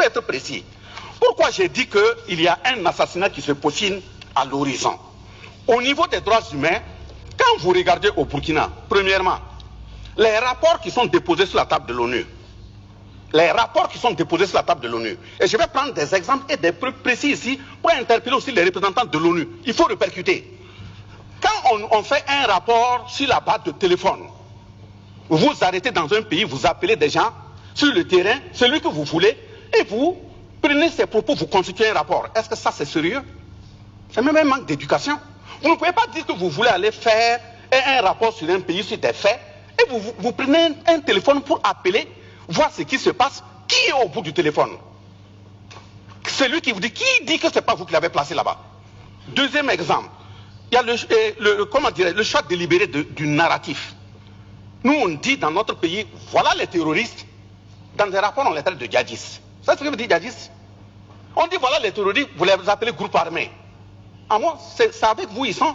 être précis. Pourquoi j'ai dit qu'il y a un assassinat qui se peaufine à l'horizon? Au niveau des droits humains, quand vous regardez au Burkina, premièrement, les rapports qui sont déposés sur la table de l'ONU, et je vais prendre des exemples et des preuves précis ici pour interpeller aussi les représentants de l'ONU. Il faut répercuter. Quand on fait un rapport sur la base de téléphone, vous arrêtez dans un pays, vous appelez des gens sur le terrain, celui que vous voulez, et vous prenez ces propos, vous constituez un rapport. Est-ce que ça c'est sérieux? C'est même un manque d'éducation. Vous ne pouvez pas dire que vous voulez aller faire un rapport sur un pays, sur des faits, et vous prenez un téléphone pour appeler, voir ce qui se passe. Qui est au bout du téléphone? Celui qui vous dit, qui dit que ce n'est pas vous qui l'avez placé là-bas? Deuxième exemple, il y a le choix délibéré du narratif. Nous, on dit dans notre pays, voilà les terroristes. Dans des rapports, on les traite de djihadistes. C'est ce que veut dire djihadistes? On dit, voilà les terroristes, vous les appelez groupe armé. À moi, c'est avec vous, ils sont.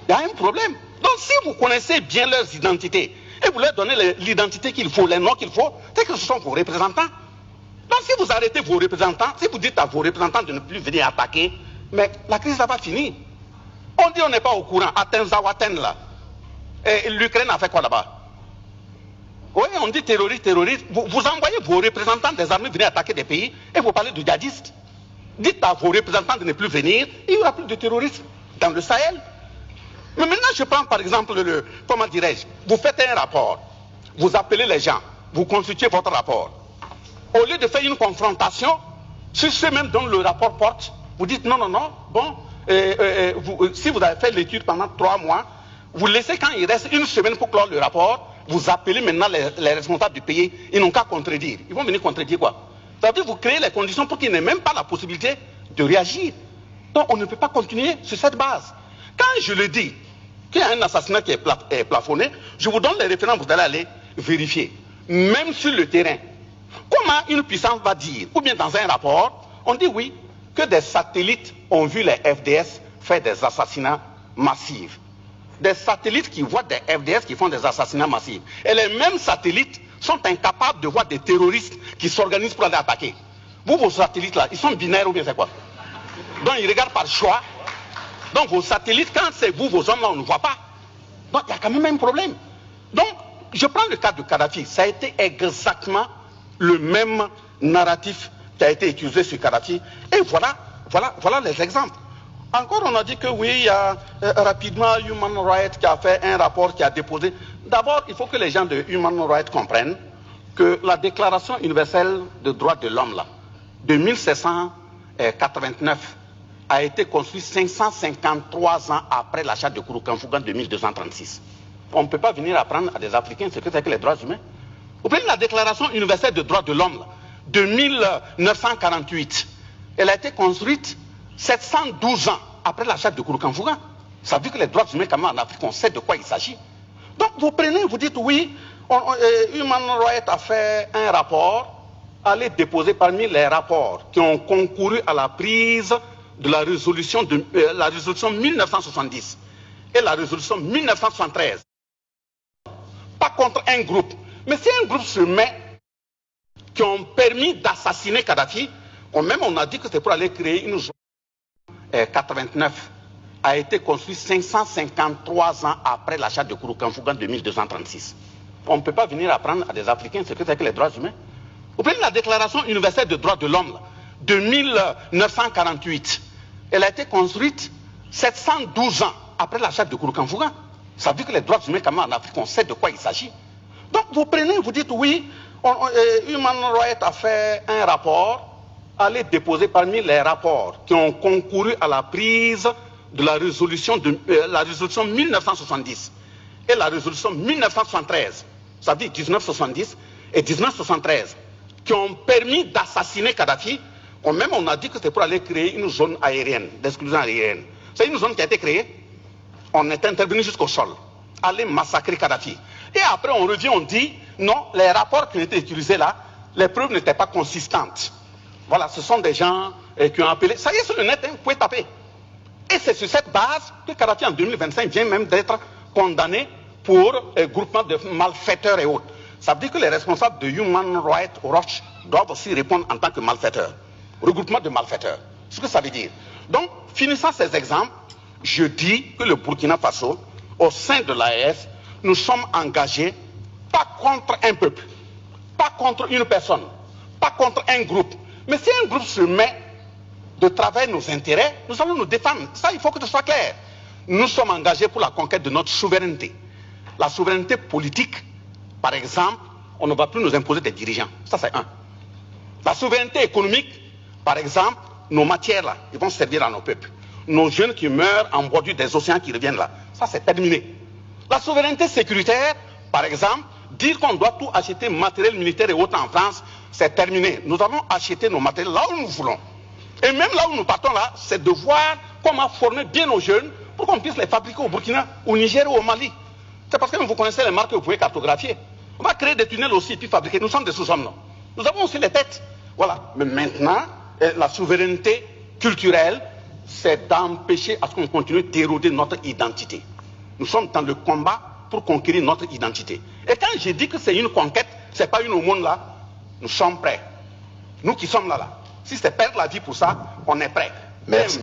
Il y a un problème. Donc, si vous connaissez bien leurs identités, et vous leur donnez l'identité qu'il faut, les noms qu'il faut, c'est que ce sont vos représentants. Donc, si vous arrêtez vos représentants, si vous dites à vos représentants de ne plus venir attaquer, mais la crise n'a pas fini. On dit on n'est pas au courant. À Tenzawaten, là, l'Ukraine a fait quoi là-bas? Oui, on dit terroriste. Vous envoyez vos représentants des armées venir attaquer des pays et vous parlez de djihadistes. Dites à vos représentants de ne plus venir, il n'y aura plus de terroristes dans le Sahel. Mais maintenant, je prends par exemple comment dirais-je, vous faites un rapport, vous appelez les gens, vous constituez votre rapport. Au lieu de faire une confrontation sur ceux même dont le rapport porte, vous dites non, bon, si vous avez fait l'étude pendant 3 mois, vous laissez quand il reste 1 semaine pour clore le rapport, vous appelez maintenant les responsables du pays, ils n'ont qu'à contredire. Ils vont venir contredire quoi? C'est-à-dire vous créez les conditions pour qu'ils n'aient même pas la possibilité de réagir. Donc on ne peut pas continuer sur cette base. Quand je le dis, qu'il y a un assassinat qui est plafonné, je vous donne les références, vous allez aller vérifier. Même sur le terrain. Comment une puissance va dire, ou bien dans un rapport, on dit oui, que des satellites ont vu les FDS faire des assassinats massifs. Des satellites qui voient des FDS qui font des assassinats massifs. Et les mêmes satellites sont incapables de voir des terroristes qui s'organisent pour aller attaquer. Vous, vos satellites là, ils sont binaires ou bien c'est quoi? Donc ils regardent par choix. Donc vos satellites, quand c'est vous, vos hommes là, on ne voit pas. Donc il y a quand même un problème. Donc, je prends le cas de Kadhafi. Ça a été exactement le même narratif qui a été utilisé sur Kadhafi. Et voilà les exemples. Encore, on a dit que oui, il y a rapidement Human Rights qui a fait un rapport qui a déposé. D'abord, il faut que les gens de Human Rights comprennent que la Déclaration universelle des droits de l'homme, là, de 1789, a été construite 553 ans après l'achat de Kouroukanfouga en 2236. On ne peut pas venir apprendre à des Africains ce que c'est que les droits humains. Vous prenez la Déclaration universelle des droits de l'homme, là, de 1948. Elle a été construite 712 ans après l'achat de Kouroukanfouga. Ça veut dire que les droits humains, quand même en Afrique, on sait de quoi il s'agit. Donc vous prenez, vous dites oui, Human Rights a fait un rapport, allez déposer parmi les rapports qui ont concouru à la prise de la résolution 1970 et la résolution 1973. Pas contre un groupe, mais si un groupe se met qui ont permis d'assassiner Kadhafi, même on a dit que c'est pour aller créer une zone 89 a été construit 553 ans après l'achat de Kouroukanfouga en 2236. On ne peut pas venir apprendre à des Africains ce que c'est que les droits humains. Vous prenez la Déclaration universelle des droits de l'homme de 1948. Elle a été construite 712 ans après l'achat de Kouroukanfouga. Ça veut dire que les droits humains, quand même en Afrique, on sait de quoi il s'agit. Donc vous prenez, vous dites oui, Human Rights a fait un rapport, allez déposer parmi les rapports qui ont concouru à la prise de la résolution 1970 et la résolution 1973, ça veut dire 1970 et 1973, qui ont permis d'assassiner Kadhafi. Même on a dit que c'est pour aller créer une zone aérienne, d'exclusion aérienne. C'est une zone qui a été créée. On est intervenu jusqu'au sol, aller massacrer Kadhafi. Et après on revient, on dit, non, les rapports qui ont été utilisés là, les preuves n'étaient pas consistantes. Voilà, ce sont des gens qui ont appelé. Ça y est, sur le net, hein, vous pouvez taper. Et c'est sur cette base que Kadhafi en 2025 vient même d'être condamné pour groupement de malfaiteurs et autres. Ça veut dire que les responsables de Human Rights Watch doivent aussi répondre en tant que malfaiteurs. Regroupement de malfaiteurs. Ce que ça veut dire. Donc, finissant ces exemples, je dis que le Burkina Faso, au sein de l'AES, nous sommes engagés pas contre un peuple, pas contre une personne, pas contre un groupe. Mais si un groupe se met de travailler nos intérêts, nous allons nous défendre. Ça, il faut que ce soit clair. Nous sommes engagés pour la conquête de notre souveraineté. La souveraineté politique, par exemple, on ne va plus nous imposer des dirigeants. Ça, c'est un. La souveraineté économique, par exemple, nos matières là, ils vont servir à nos peuples. Nos jeunes qui meurent en bordure des océans qui reviennent là, ça c'est terminé. La souveraineté sécuritaire, par exemple, dire qu'on doit tout acheter matériel militaire et autres en France, c'est terminé. Nous allons acheter nos matériels là où nous voulons. Et même là où nous partons là, c'est de voir comment former bien nos jeunes pour qu'on puisse les fabriquer au Burkina, au Niger ou au Mali. C'est parce que vous connaissez les marques que vous pouvez cartographier. On va créer des tunnels aussi, puis fabriquer. Nous sommes des sous-hommes, non? Nous avons aussi les têtes. Voilà. Mais maintenant, la souveraineté culturelle, c'est d'empêcher à ce qu'on continue d'éroder notre identité. Nous sommes dans le combat pour conquérir notre identité. Et quand je dis que c'est une conquête, ce n'est pas une aumône là, nous sommes prêts. Nous qui sommes là. Si c'est perdre la vie pour ça, on est prêts. Merci.